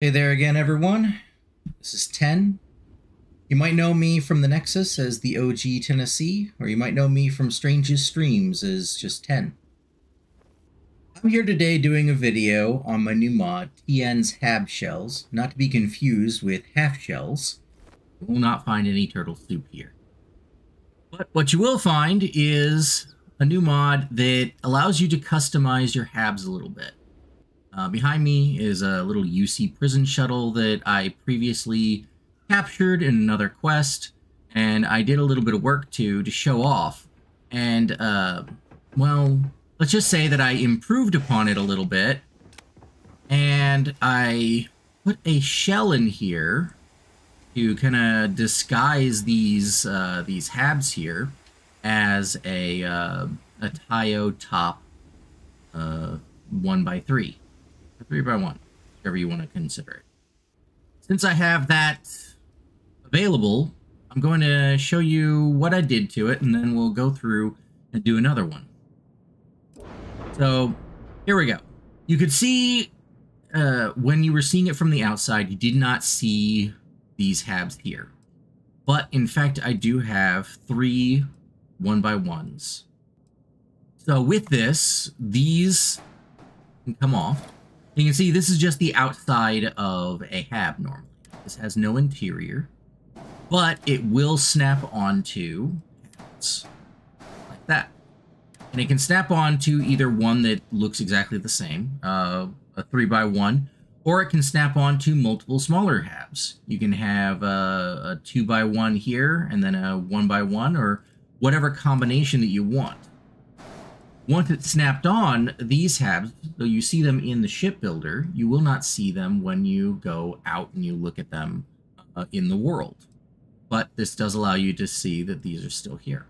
Hey there again, everyone. This is 10. You might know me from the Nexus as the OG Tennessee, or you might know me from Strangest Streams as just 10. I'm here today doing a video on my new mod, TN's Hab Shells, not to be confused with half shells. You will not find any turtle soup here. But what you will find is a new mod that allows you to customize your Habs a little bit. Behind me is a little UC prison shuttle that I previously captured in another quest, and I did a little bit of work to show off. And, well, let's just say that I improved upon it a little bit, and I put a shell in here to kind of disguise these habs here as a Tayo top 1x3. 3x1, whatever you want to consider it. Since I have that available, I'm going to show you what I did to it, and then we'll go through and do another one. So, here we go. You could see, when you were seeing it from the outside, you did not see these habs here. But, in fact, I do have 3 1x1s. So, with this, these can come off. You can see this is just the outside of a hab normally. This has no interior, but it will snap onto habs like that. And it can snap onto either one that looks exactly the same, a 3x1, or it can snap onto multiple smaller habs. You can have a 2x1 here, and then a 1x1, or whatever combination that you want. Once it's snapped on, these habs, though you see them in the shipbuilder, you will not see them when you go out and you look at them in the world. But this does allow you to see that these are still here.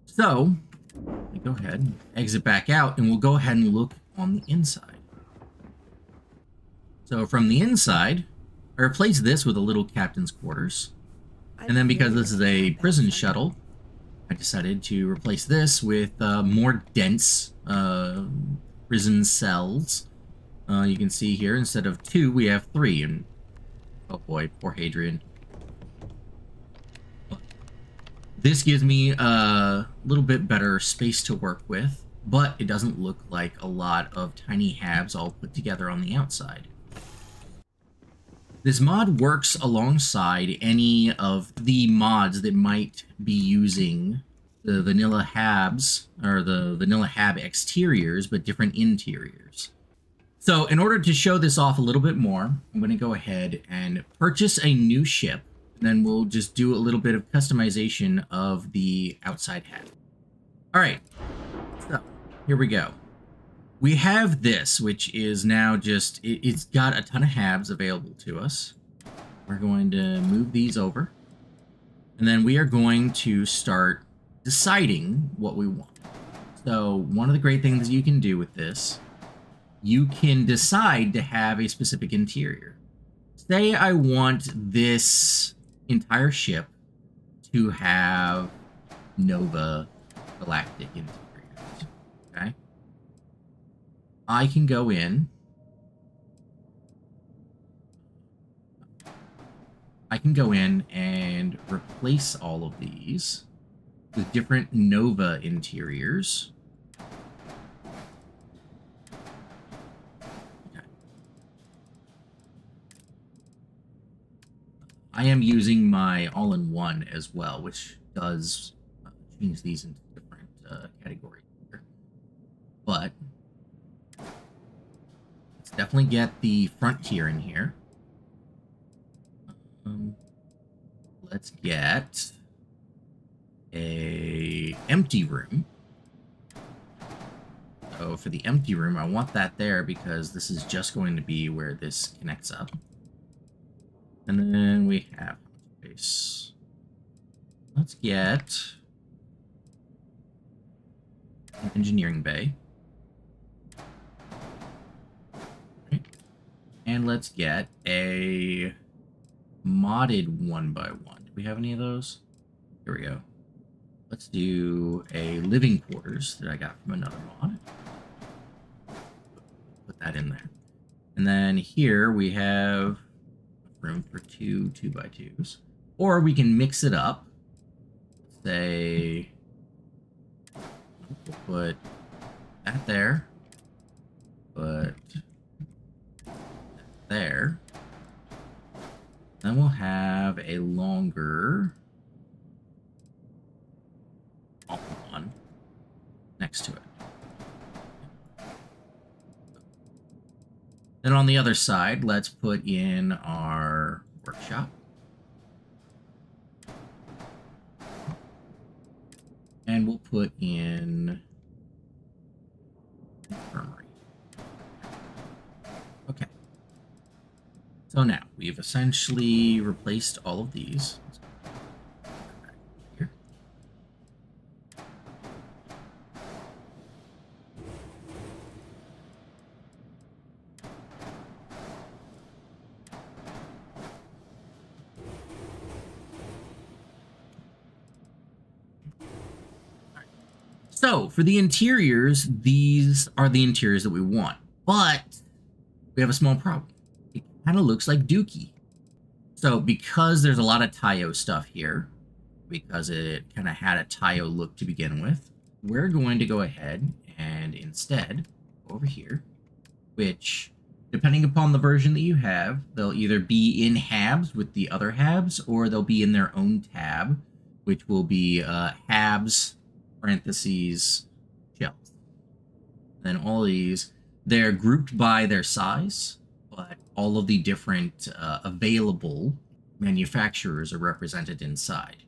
So, let me go ahead and exit back out, and we'll go ahead and look on the inside. So from the inside, I replaced this with a little captain's quarters. And then because this is a prison shuttle, I decided to replace this with more dense prison cells. You can see here, instead of 2, we have 3. And oh boy, poor Hadrian. This gives me a little bit better space to work with, but it doesn't look like a lot of tiny habs all put together on the outside. This mod works alongside any of the mods that might be using the vanilla habs, or the vanilla hab exteriors, but different interiors. So in order to show this off a little bit more, I'm going to go ahead and purchase a new ship, and then we'll just do a little bit of customization of the outside hab. Alright, so here we go. We have this, which is now just, it's got a ton of habs available to us. We're going to move these over. And then we are going to start deciding what we want. So one of the great things you can do with this, you can decide to have a specific interior. Say I want this entire ship to have Nova Galactic interiors, okay? I can go in. I can go in and replace all of these with different Nova interiors. Okay. I am using my all-in-one as well, which does change these into different categories here. But definitely get the frontier in here. Let's get a empty room. So for the empty room, I want that there because this is just going to be where this connects up. And then we have space. Let's get an engineering bay. And let's get a modded 1x1. Do we have any of those? Here we go. Let's do a living quarters that I got from another mod. Put that in there. And then here we have room for two 2x2s. Or we can mix it up. Say, we'll put that there. Put that there. Then we'll have a longer one next to it. Then on the other side, let's put in our workshop. And we'll put in infirmary. Okay. So now we've essentially replaced all of these. Here. So for the interiors, these are the interiors that we want, but we have a small problem. It kind of looks like Dookie. So because there's a lot of Tayo stuff here, because it kind of had a Tayo look to begin with, we're going to go ahead and instead go over here, which, depending upon the version that you have, they'll either be in Habs with the other Habs, or they'll be in their own tab, which will be Habs, parentheses, shells. Then all of these, they're grouped by their size, but all of the different available manufacturers are represented inside.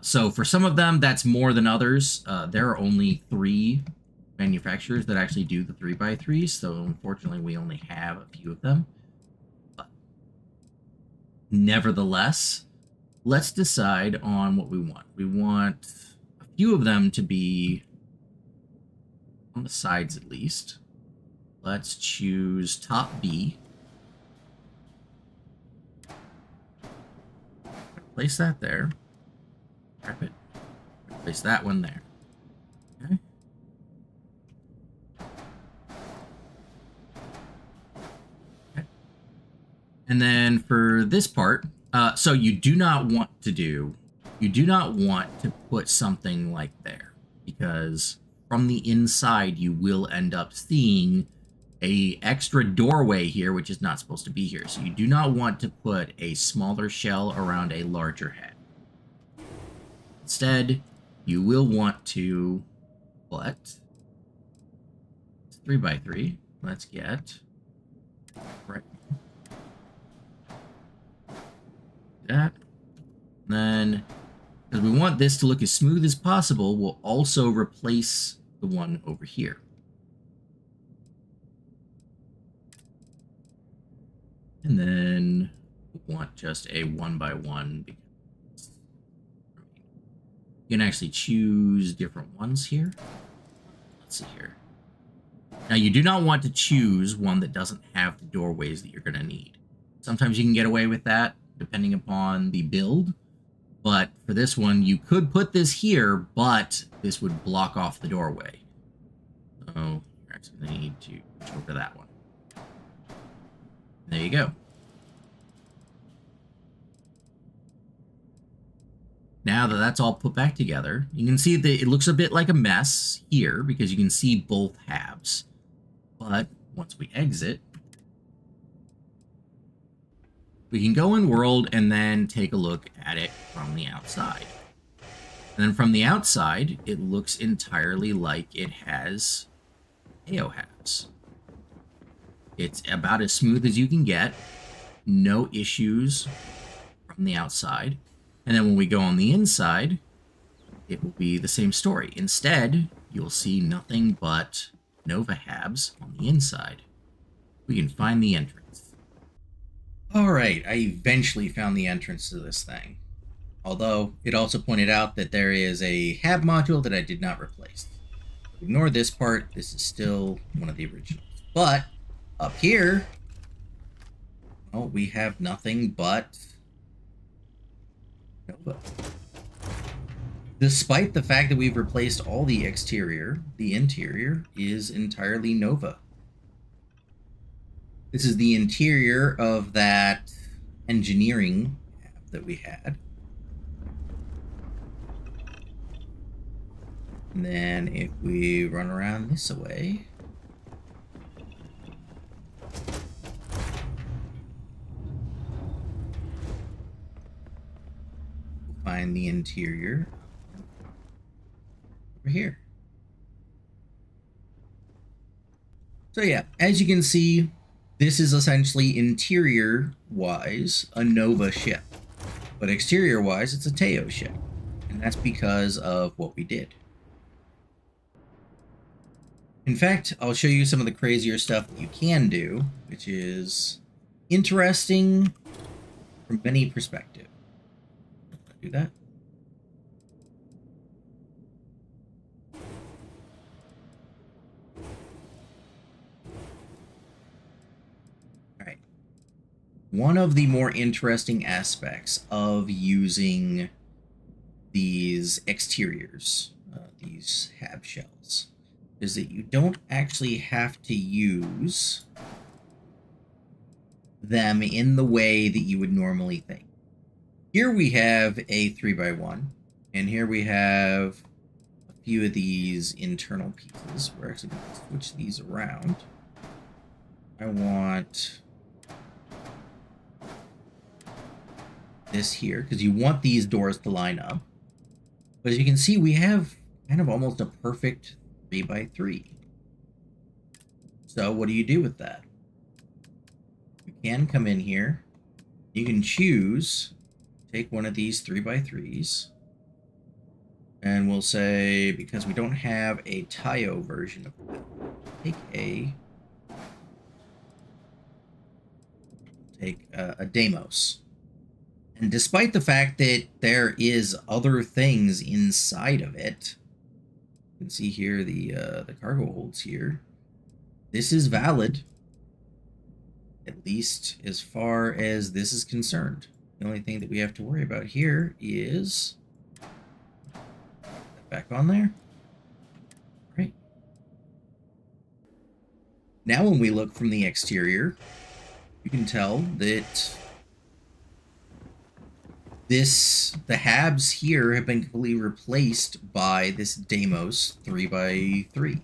So for some of them, that's more than others. There are only 3 manufacturers that actually do the 3x3s, so unfortunately we only have a few of them. But nevertheless, let's decide on what we want. We want a few of them to be on the sides at least. Let's choose top B. Place that there. Grab it. Place that one there. Okay. Okay. And then for this part, so you do not want to put something like there, because from the inside you will end up seeing a extra doorway here, which is not supposed to be here. So you do not want to put a smaller shell around a larger head. Instead, you will want to put 3x3. Let's get right that. And then, because we want this to look as smooth as possible, we'll also replace the one over here. And then we want just a 1x1. You can actually choose different ones here. Let's see here. Now, you do not want to choose one that doesn't have the doorways that you're going to need. Sometimes you can get away with that, depending upon the build. But for this one, you could put this here, but this would block off the doorway. So you're actually going to need to switch over to that one. There you go. Now that that's all put back together, you can see that it looks a bit like a mess here because you can see both halves. But once we exit, we can go in world and then take a look at it from the outside. And then from the outside, it looks entirely like it has AO halves. It's about as smooth as you can get. No issues from the outside. And then when we go on the inside, it will be the same story. Instead, you'll see nothing but Nova Habs on the inside. We can find the entrance. Alright, I eventually found the entrance to this thing. Although, it also pointed out that there is a Hab module that I did not replace. Ignore this part, this is still one of the originals. But, up here, well, we have nothing but Nova. Despite the fact that we've replaced all the exterior, the interior is entirely Nova. This is the interior of that engineering app that we had. And then if we run around this way, we'll find the interior over here. So yeah, as you can see, this is essentially interior-wise a Nova ship, but exterior-wise it's a Teo ship, and that's because of what we did. In fact, I'll show you some of the crazier stuff that you can do, which is interesting from many perspectives. Do that. All right. One of the more interesting aspects of using these exteriors, these hab shells, is that you don't actually have to use them in the way that you would normally think. Here we have a 3x1, and here we have a few of these internal pieces. We're actually going to switch these around. I want this here, because you want these doors to line up. But as you can see, we have kind of almost a perfect 3x3. So what do you do with that? You can come in here. You can choose, take one of these 3x3s, and we'll say, because we don't have a Tayo version of that, take a Deimos. And despite the fact that there is other things inside of it, you can see here the cargo holds here. This is valid, at least as far as this is concerned. The only thing that we have to worry about here is back on there. All right. Now when we look from the exterior, you can tell that the habs here have been completely replaced by this Deimos 3x3.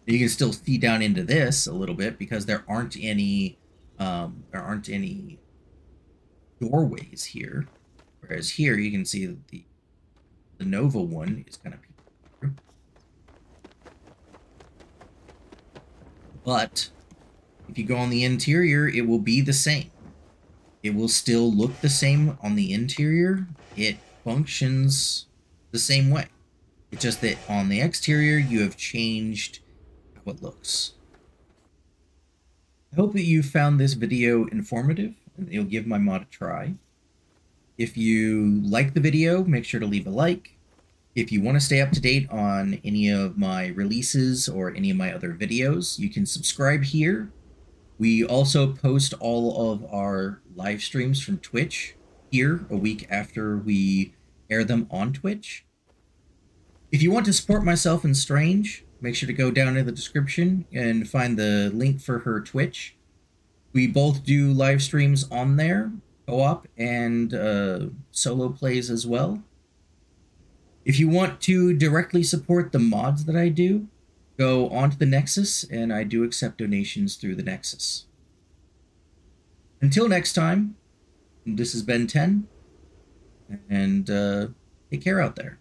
You can still see down into this a little bit because there aren't any doorways here, whereas here you can see that the Nova one is kind of peeking through. But if you go on the interior, it will be the same. It will still look the same on the interior. It functions the same way. It's just that on the exterior, you have changed how it looks. I hope that you found this video informative and you'll give my mod a try. If you like the video, make sure to leave a like. If you want to stay up to date on any of my releases or any of my other videos, you can subscribe here. We also post all of our live streams from Twitch here a week after we air them on Twitch. If you want to support myself and Strange, make sure to go down in the description and find the link for her Twitch. We both do live streams on there, co-op and solo plays as well. If you want to directly support the mods that I do, go onto the Nexus, and I do accept donations through the Nexus. Until next time, this has been 10, and take care out there.